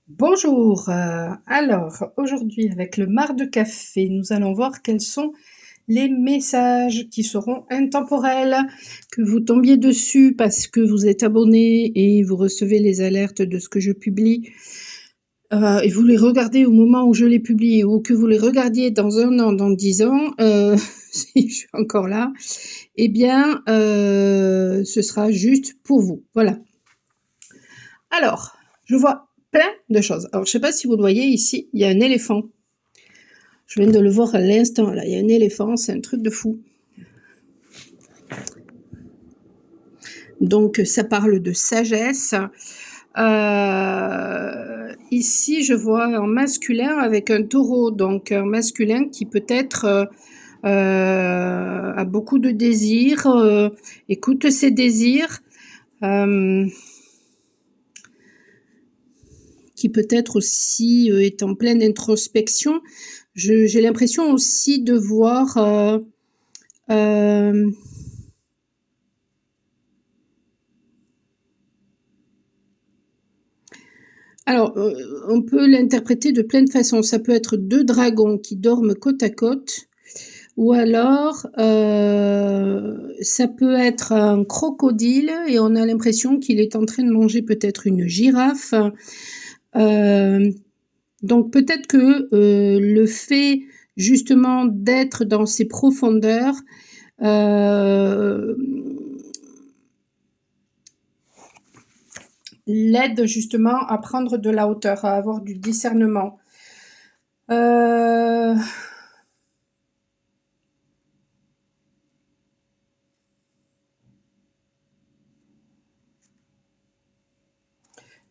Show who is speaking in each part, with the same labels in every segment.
Speaker 1: Bonjour, alors aujourd'hui avec le marc de café, nous allons voir quels sont les messages qui seront intemporels, que vous tombiez dessus parce que vous êtes abonné et vous recevez les alertes de ce que je publie, et vous les regardez au moment où je les publie ou que vous les regardiez dans 1 an, dans 10 ans, si je suis encore là, eh bien, ce sera juste pour vous, voilà. Alors, je vois plein de choses. Alors, je sais pas si vous le voyez ici, il y a un éléphant. Je viens de le voir à l'instant, là. Il y a un éléphant, c'est un truc de fou. Donc, ça parle de sagesse. Ici, je vois un masculin avec un taureau. Donc, un masculin qui peut-être a beaucoup de désirs, écoute ses désirs. Qui peut-être aussi est en pleine introspection. J'ai l'impression aussi de voir alors, on peut l'interpréter de plein de façons. Ça peut être 2 dragons qui dorment côte à côte ou alors, ça peut être un crocodile et on a l'impression qu'il est en train de manger peut-être une girafe. Donc peut-être que, le fait justement d'être dans ces profondeurs, heu, l'aide justement à prendre de la hauteur, à avoir du discernement. Heu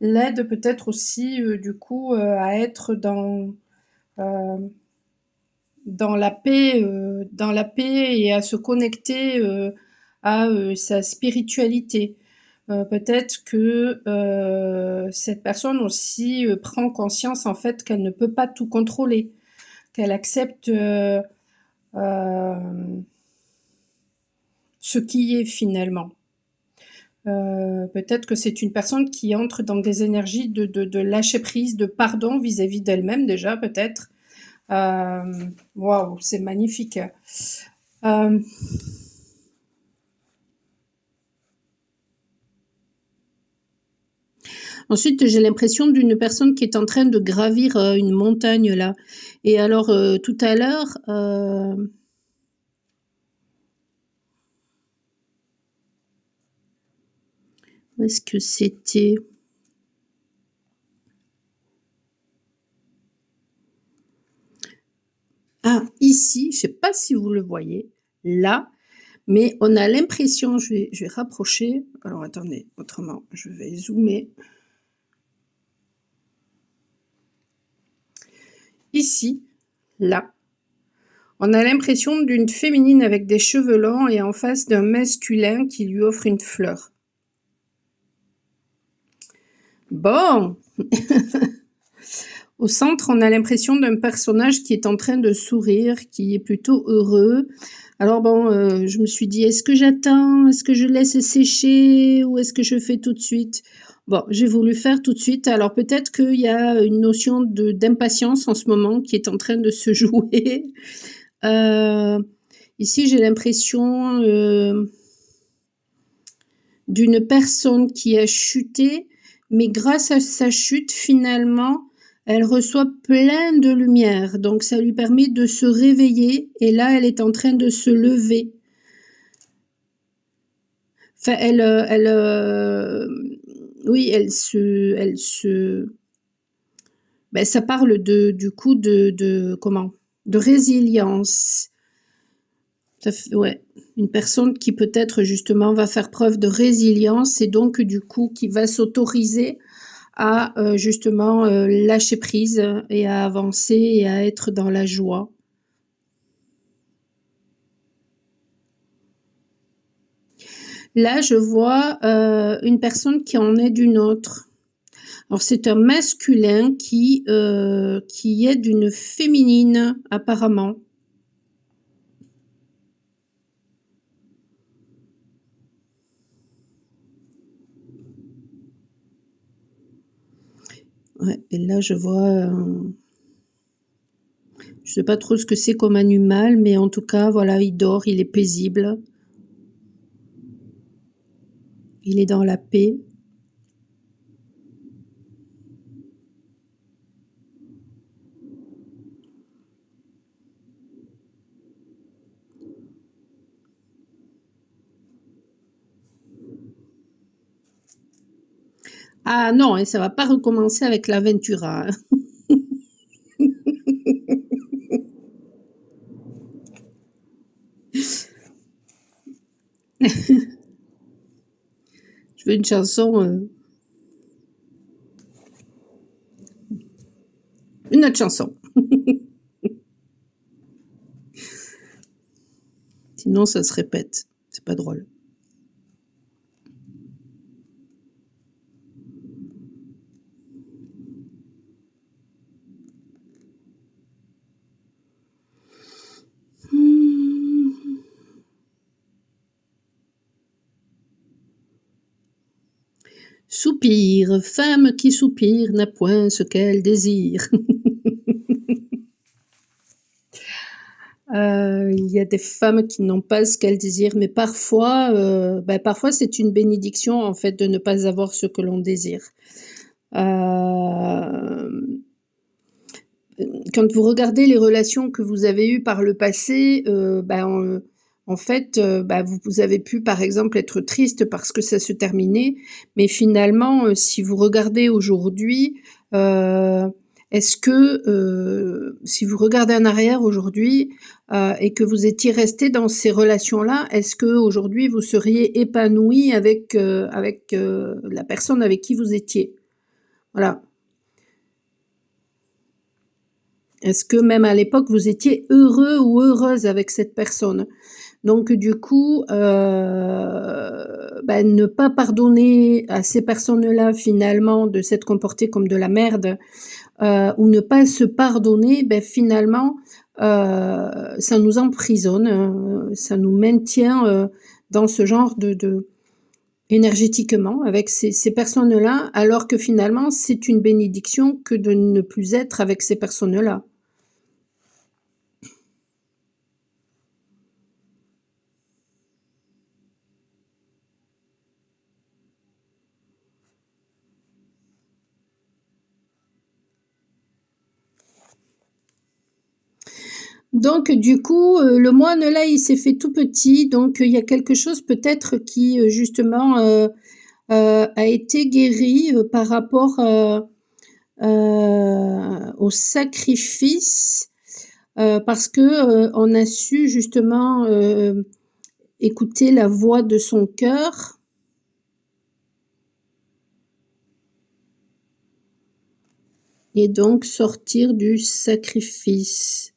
Speaker 1: L'aide peut-être aussi, du coup, à être heu, dans la paix et à se connecter, à, sa spiritualité. Peut-être que, cette personne aussi, prend conscience en fait qu'elle ne peut pas tout contrôler, qu'elle accepte, hem, ce qui est finalement. Peut-être que c'est une personne qui entre dans des énergies de lâcher prise, de pardon vis-à-vis d'elle-même déjà peut-être. Waouh, c'est magnifique. Hem, Ensuite, j'ai l'impression d'une personne qui est en train de gravir, une montagne là et alors, tout à l'heure, où est-ce que c'était? Ah, ici, je sais pas si vous le voyez, là, mais on a l'impression je vais rapprocher. Alors attendez, autrement je vais zoomer. Ici, là, on a l'impression d'une féminine avec des cheveux longs et en face d'un masculin qui lui offre une fleur. Bon, au centre, on a l'impression d'un personnage qui est en train de sourire, qui est plutôt heureux. Alors bon, je me suis dit: «Est-ce que j'attends? Est-ce que je laisse sécher ou est-ce que je fais tout de suite?» Bon, j'ai voulu faire tout de suite. Alors peut-être qu'il y a une notion d'impatience en ce moment qui est en train de se jouer. Heu, Ici, j'ai l'impression, d'une personne qui a chuté, mais grâce à sa chute, finalement, elle reçoit plein de lumière. Donc ça lui permet de se réveiller et là, elle est en train de se lever. Enfin, oui, ça parle du coup de comment? De résilience. Ouais, une personne qui peut-être justement va faire preuve de résilience et donc du coup qui va s'autoriser à, justement, lâcher prise et à avancer et à être dans la joie. Là, je vois, une personne qui en aide une autre. Alors c'est un masculin qui aide une féminine apparemment. Ouais, et là, je vois, je sais pas trop ce que c'est comme animal, mais en tout cas, voilà, il dort, il est paisible, il est dans la paix. Ah non, et ça va pas recommencer avec l'Aventura, hein. Je veux une autre chanson. Sinon, ça se répète. C'est pas drôle. Mmh. Soupir, femme qui soupire n'a point ce qu'elle désire. Il y a des femmes qui n'ont pas ce qu'elles désirent, mais parfois, parfois c'est une bénédiction en fait de ne pas avoir ce que l'on désire. Hem, Quand vous regardez les relations que vous avez eues par le passé, en fait, vous avez pu, par exemple, être triste parce que ça se terminait, mais finalement, si vous regardez aujourd'hui, heu, est-ce que, si vous regardez en arrière aujourd'hui, et que vous étiez resté dans ces relations-là, est-ce qu'aujourd'hui vous seriez épanoui avec la personne avec qui vous étiez? Voilà. Est-ce que même à l'époque, vous étiez heureux ou heureuse avec cette personne? Donc du coup, ne pas pardonner à ces personnes-là finalement de s'être comportées comme de la merde, ou ne pas se pardonner, finalement, ça nous emprisonne, ça nous maintient, dans ce genre de énergétiquement avec ces personnes-là, alors que finalement c'est une bénédiction que de ne plus être avec ces personnes-là. Donc du coup, le moine là, il s'est fait tout petit, donc il y a quelque chose peut-être qui, justement, a été guéri, par rapport, au sacrifice, parce que, on a su justement, écouter la voix de son cœur et donc sortir du sacrifice.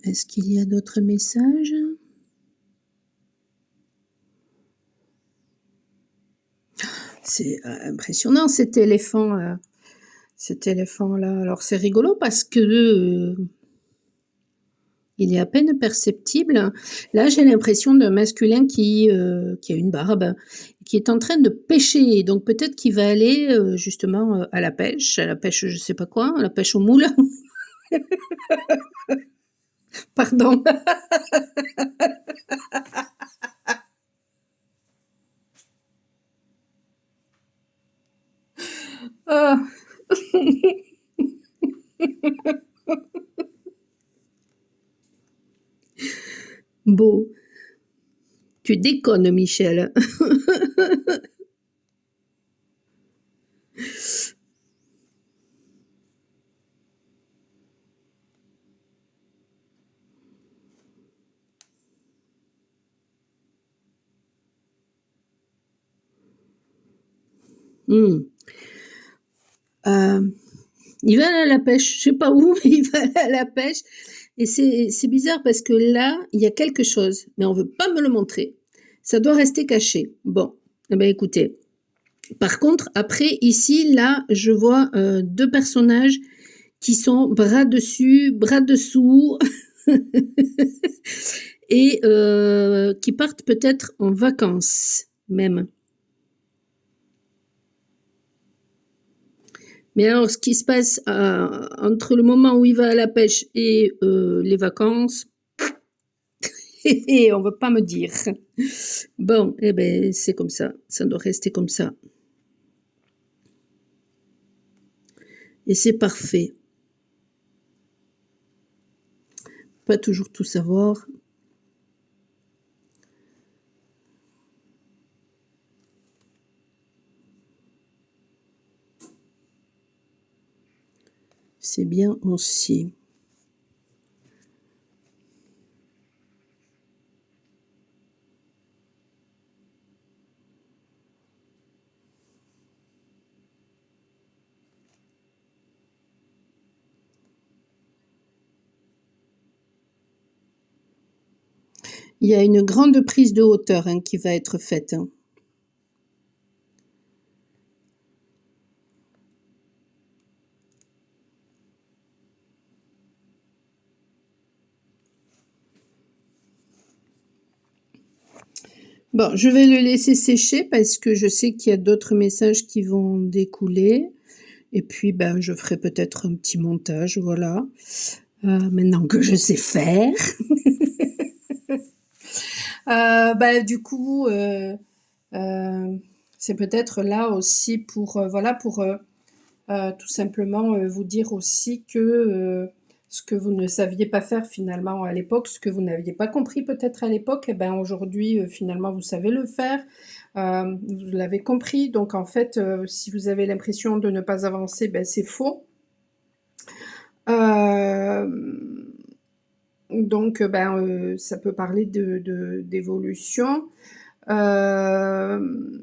Speaker 1: Est-ce qu'il y a d'autres messages? C'est, impressionnant cet éléphant-là. Alors c'est rigolo parce que, il est à peine perceptible. Là, j'ai l'impression d'un masculin qui a une barbe, qui est en train de pêcher. Donc peut-être qu'il va aller, justement, à la pêche je sais pas quoi, à la pêche aux moules. Pardon. Ah! Bon, tu déconnes Michel. Mmh. Hem, il va aller à la pêche, je sais pas où, mais il va aller à la pêche et c'est bizarre parce que là, il y a quelque chose, mais on veut pas me le montrer. Ça doit rester caché. Bon, eh ben, écoutez, par contre, après ici, là, je vois, 2 personnages qui sont bras dessus, bras dessous et qui partent peut-être en vacances même. Mais alors ce qui se passe, entre le moment où il va à la pêche et les vacances, on va pas me dire. Bon, eh ben c'est comme ça doit rester comme ça et c'est parfait. Pas toujours tout savoir. C'est bien aussi. Il y a une grande prise de hauteur, hein, qui va être faite, hein. Bon, je vais le laisser sécher parce que je sais qu'il y a d'autres messages qui vont découler et puis, ben, je ferai peut-être un petit montage, voilà, maintenant que je sais faire. Bah, du coup, c'est peut-être là aussi pour, voilà, pour, tout simplement, vous dire aussi que, ce que vous ne saviez pas faire finalement à l'époque, ce que vous n'aviez pas compris peut-être à l'époque et ben, aujourd'hui, finalement vous savez le faire. Vous l'avez compris donc en fait, si vous avez l'impression de ne pas avancer, ben, c'est faux. Hem, donc ben, ça peut parler d'évolution. Hem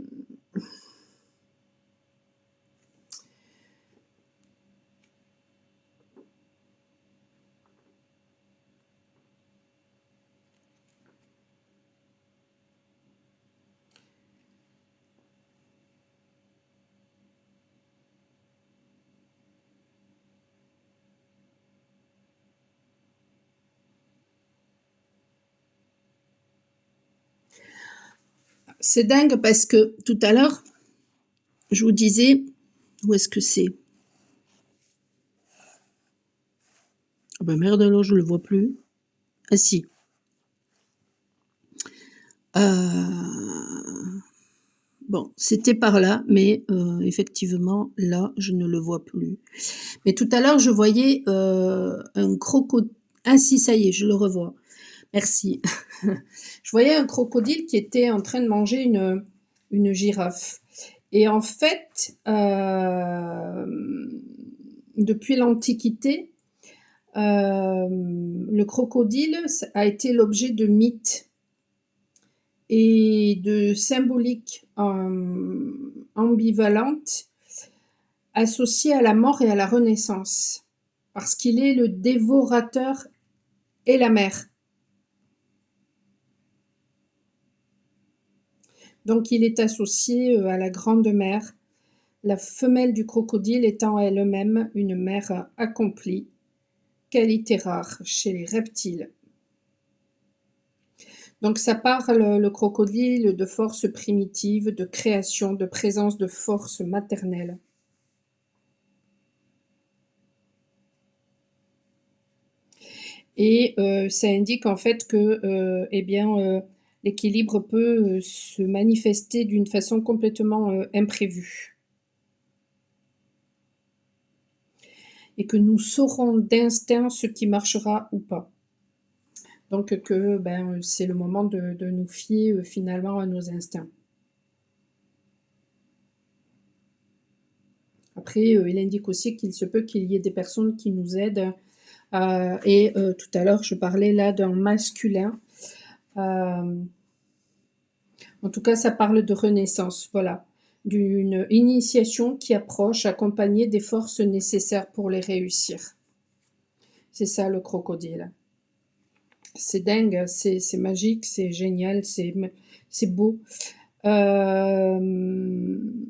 Speaker 1: C'est dingue parce que tout à l'heure, je vous disais où est-ce que c'est? Ah bah merde alors je le vois plus. Ah si. Bon, c'était par là, mais effectivement, là, je ne le vois plus. Mais tout à l'heure, je voyais, un croco ah si, ça y est, je le revois. Merci. Je voyais un crocodile qui était en train de manger une girafe et en fait, depuis l'Antiquité, le crocodile a été l'objet de mythes et de symboliques, ambivalentes associées à la mort et à la renaissance, parce qu'il est le dévorateur et la mère. Donc il est associé, à la grande mère, la femelle du crocodile étant elle-même une mère accomplie, qualité rare chez les reptiles. Donc ça parle, le crocodile, de force primitive, de création, de présence de force maternelle. Et ça indique en fait que, eh bien, l'équilibre peut, se manifester d'une façon complètement, imprévue. Et que nous saurons d'instinct ce qui marchera ou pas. Donc que, ben, c'est le moment de nous fier, finalement à nos instincts. Après, il indique aussi qu'il se peut qu'il y ait des personnes qui nous aident, et tout à l'heure je parlais là d'un masculin, hem en tout cas, ça parle de renaissance, voilà, d'une initiation qui approche, accompagnée des forces nécessaires pour les réussir. C'est ça le crocodile. C'est dingue, c'est magique, c'est génial, c'est beau. Hem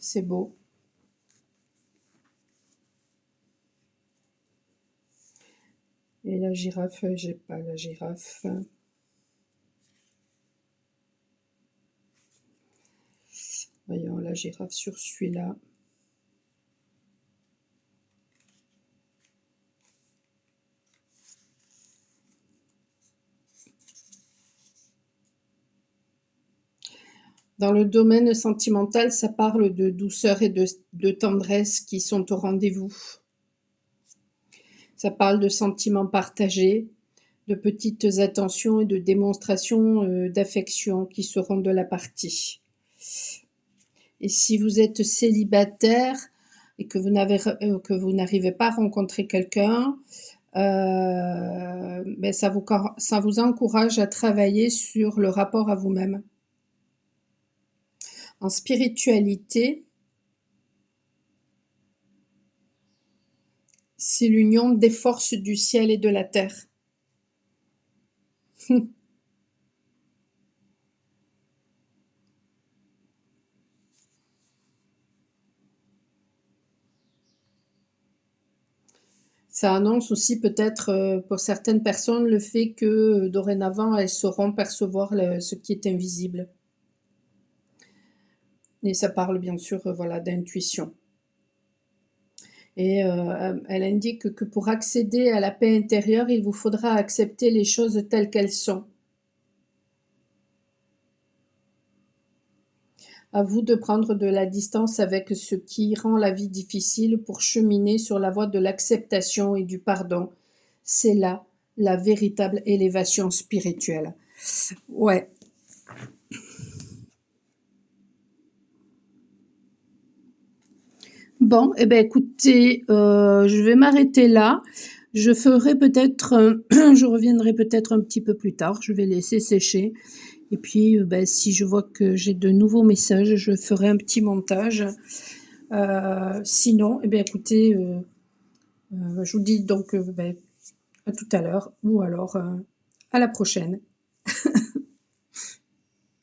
Speaker 1: c'est beau. Et la girafe, j'ai pas la girafe. Voyons la girafe sur celui-là. Dans le domaine sentimental, ça parle de douceur et de tendresse qui sont au rendez-vous. Ça parle de sentiments partagés, de petites attentions et de démonstrations d'affection qui seront de la partie. Et si vous êtes célibataire et que vous n'arrivez pas à rencontrer quelqu'un, ben ça vous encourage à travailler sur le rapport à vous-même. En spiritualité, c'est l'union des forces du ciel et de la terre. Ça annonce aussi peut-être pour certaines personnes le fait que dorénavant elles sauront percevoir ce qui est invisible. Et ça parle bien sûr voilà, d'intuition. Et elle indique que pour accéder à la paix intérieure, il vous faudra accepter les choses telles qu'elles sont. À vous de prendre de la distance avec ce qui rend la vie difficile pour cheminer sur la voie de l'acceptation et du pardon. C'est là la véritable élévation spirituelle. Ouais. Bon, eh ben écoutez, je vais m'arrêter là. Je ferai peut-être, je reviendrai peut-être un petit peu plus tard. Je vais laisser sécher. Et puis, ben, si je vois que j'ai de nouveaux messages, je ferai un petit montage. Sinon, eh bien, écoutez, je vous dis donc ben, à tout à l'heure ou alors à la prochaine.